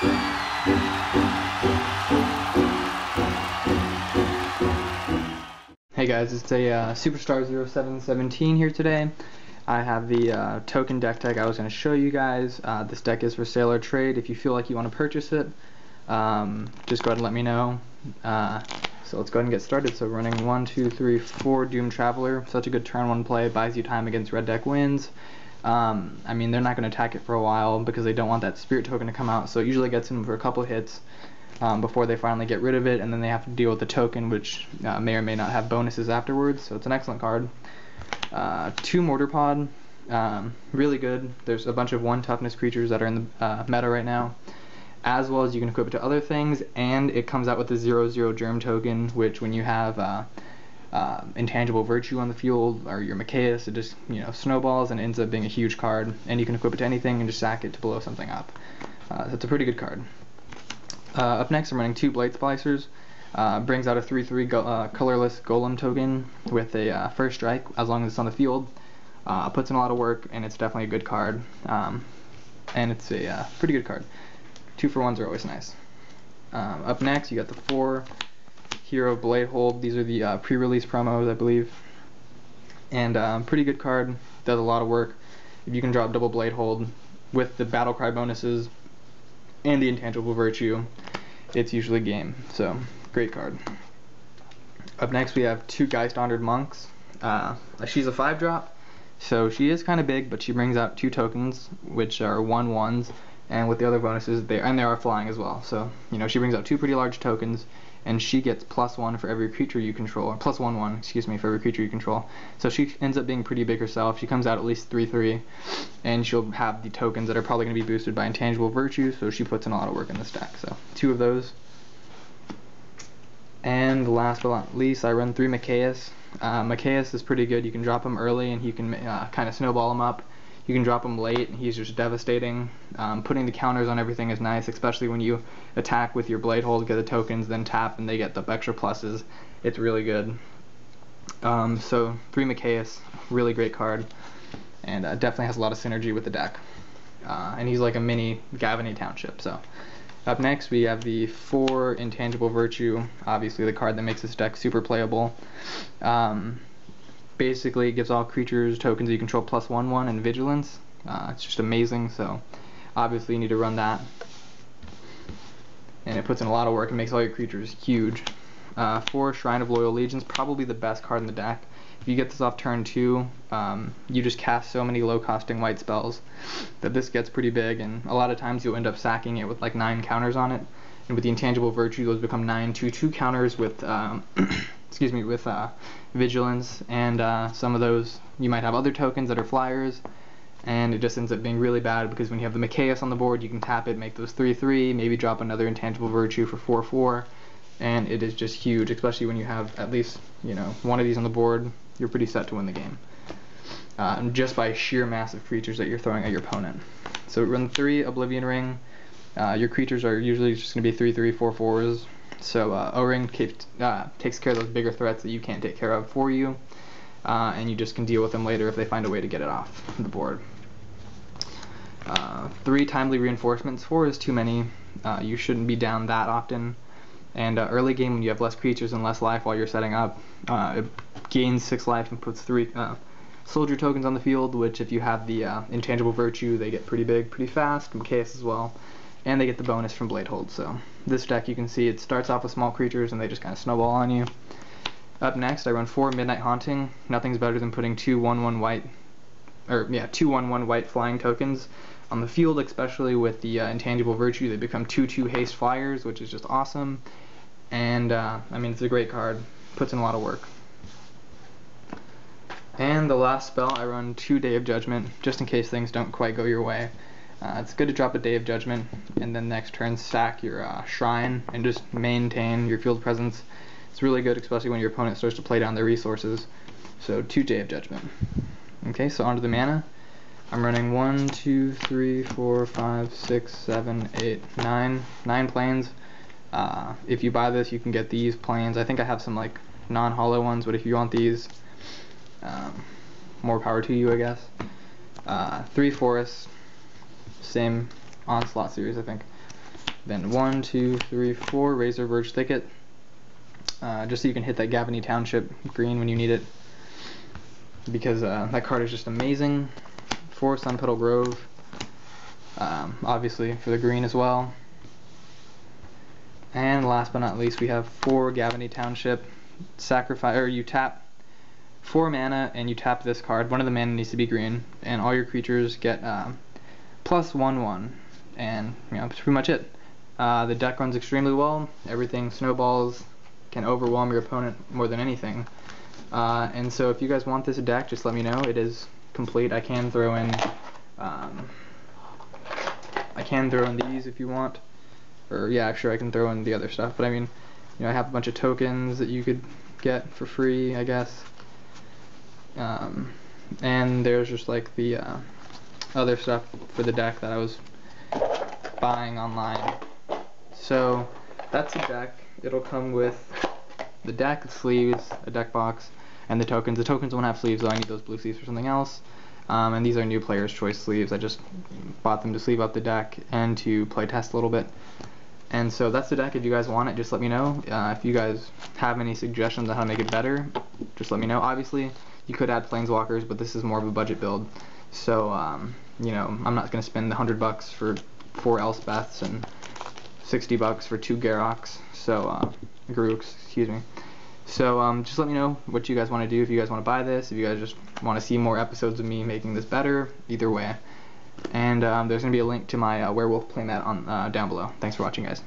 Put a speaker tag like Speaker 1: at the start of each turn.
Speaker 1: Hey guys, it's a Superstar 0717 here today. I have the token deck tag I was going to show you guys. This deck is for sale or trade. If you feel like you want to purchase it, just go ahead and let me know. So let's go ahead and get started. So running 1, 2, 3, 4 Doomed Traveler. Such a good turn 1 play, buys you time against red deck wins. I mean, they're not going to attack it for a while because they don't want that spirit token to come out, so it usually gets them for a couple hits before they finally get rid of it, and then they have to deal with the token, which may or may not have bonuses afterwards, so it's an excellent card. 2 Mortar Pod, really good. There's a bunch of 1 toughness creatures that are in the meta right now, as well as you can equip it to other things, and it comes out with the 0/0 Germ token, which when you have Intangible Virtue on the field, or your Mikaeus, it just snowballs and ends up being a huge card, and you can equip it to anything and just sack it to blow something up. So it's a pretty good card. Up next, I'm running 2 Blade Splicers. Brings out a 3/3 colorless Golem token with a first strike as long as it's on the field. Puts in a lot of work, and it's definitely a good card. And it's a pretty good card. 2-for-1s are always nice. Up next, you got the 4 Hero Blade Hold. These are the pre-release promos, I believe. And pretty good card. Does a lot of work. If you can drop double Blade Hold with the Battle Cry bonuses and the Intangible Virtue, it's usually game. So, great card. Up next, we have 2 Geist Honored Monks. She's a 5-drop, so she is kind of big, but she brings out 2 tokens, which are 1/1s, and with the other bonuses, they are flying as well. So, she brings out 2 pretty large tokens, and she gets +1 for every creature you control, or +1/1, excuse me, for every creature you control. So she ends up being pretty big herself. She comes out at least 3/3, and she'll have the tokens that are probably going to be boosted by Intangible Virtue, so she puts in a lot of work in this deck. So 2 of those. And last but not least, I run 3 Mikaeus. Mikaeus is pretty good. You can drop him early, and he can kind of snowball him up. You can drop him late, and he's just devastating. Putting the counters on everything is nice, especially when you attack with your Blade Hold, get the tokens, then tap, and they get the extra pluses. It's really good. So 3 Mikaeus, really great card, and definitely has a lot of synergy with the deck. And he's like a mini Gavony Township. So up next, we have the 4 Intangible Virtue, obviously the card that makes this deck super playable. Basically, it gives all creatures tokens you control +1/1 and Vigilance. It's just amazing, so obviously you need to run that. And it puts in a lot of work and makes all your creatures huge. 4 Shrine of Loyal Legions, probably the best card in the deck. If you get this off turn 2, you just cast so many low-costing white spells that this gets pretty big, and a lot of times you'll end up sacking it with like 9 counters on it. And with the Intangible Virtue, those become 9 2/2 counters with excuse me, with Vigilance, and some of those you might have other tokens that are flyers, and it just ends up being really bad because when you have the Mikaeus on the board, you can tap it, make those 3/3, maybe drop another Intangible Virtue for 4/4, and it is just huge, especially when you have at least one of these on the board. You're pretty set to win the game, just by sheer mass of creatures that you're throwing at your opponent. So run 3 Oblivion Ring. Your creatures are usually just going to be 3/3, 4/4s. So O-Ring takes care of those bigger threats that you can't take care of for you, and you just can deal with them later if they find a way to get it off the board. 3 Timely Reinforcements. 4 is too many. You shouldn't be down that often. And early game, when you have less creatures and less life while you're setting up, it gains 6 life and puts 3 Soldier tokens on the field, which if you have the Intangible Virtue, they get pretty big pretty fast, and Mikaeus as well. And they get the bonus from Blade Hold. So this deck, you can see it starts off with small creatures and they just kind of snowball on you. Up next, I run 4 Midnight Haunting. Nothing's better than putting 2 1/1 white, two 1/1 white flying tokens on the field, especially with the Intangible Virtue. They become 2/2 haste flyers, which is just awesome. And I mean, it's a great card. Puts in a lot of work. And the last spell, I run 2 Day of Judgment, just in case things don't quite go your way. It's good to drop a Day of Judgment, and then next turn sack your Shrine, and just maintain your field presence. It's really good, especially when your opponent starts to play down their resources. So 2 Day of Judgment. Okay, so onto the mana. I'm running 1, 2, 3, 4, 5, 6, 7, 8, 9 planes. If you buy this, you can get these planes. I think I have some like non-hollow ones, but if you want these, more power to you, I guess. 3 forests. Same Onslaught series, I think. Then 1, 2, 3, 4 Razor Verge Thicket, just so you can hit that Gavony Township green when you need it, because that card is just amazing. 4 Sun Petal Grove, obviously for the green as well. And last but not least, we have 4 Gavony Township. Sacrifice, or you tap 4 mana and you tap this card. One of the mana needs to be green, and all your creatures get +1/1, and that's pretty much it. The deck runs extremely well. Everything snowballs, can overwhelm your opponent more than anything. And so if you guys want this deck, just let me know. It is complete. I can throw in these if you want, or yeah, sure, I can throw in the other stuff. But I mean, I have a bunch of tokens that you could get for free, I guess. And there's just like the other stuff for the deck that I was buying online. So that's the deck. It'll come with the deck, the sleeves, a deck box, and the tokens. The tokens won't have sleeves, though. I need those blue sleeves for something else. And these are new Player's Choice sleeves. I just bought them to sleeve up the deck and to play test a little bit. And so that's the deck. If you guys want it, just let me know. If you guys have any suggestions on how to make it better, just let me know. Obviously, you could add Planeswalkers, but this is more of a budget build. So, I'm not going to spend the $100 for 4 Elspeths and $60 for 2 Garoks. So, Garooks, excuse me. So, just let me know what you guys want to do. If you guys want to buy this, if you guys just want to see more episodes of me making this better, either way. And there's going to be a link to my Werewolf playmat on down below. Thanks for watching, guys.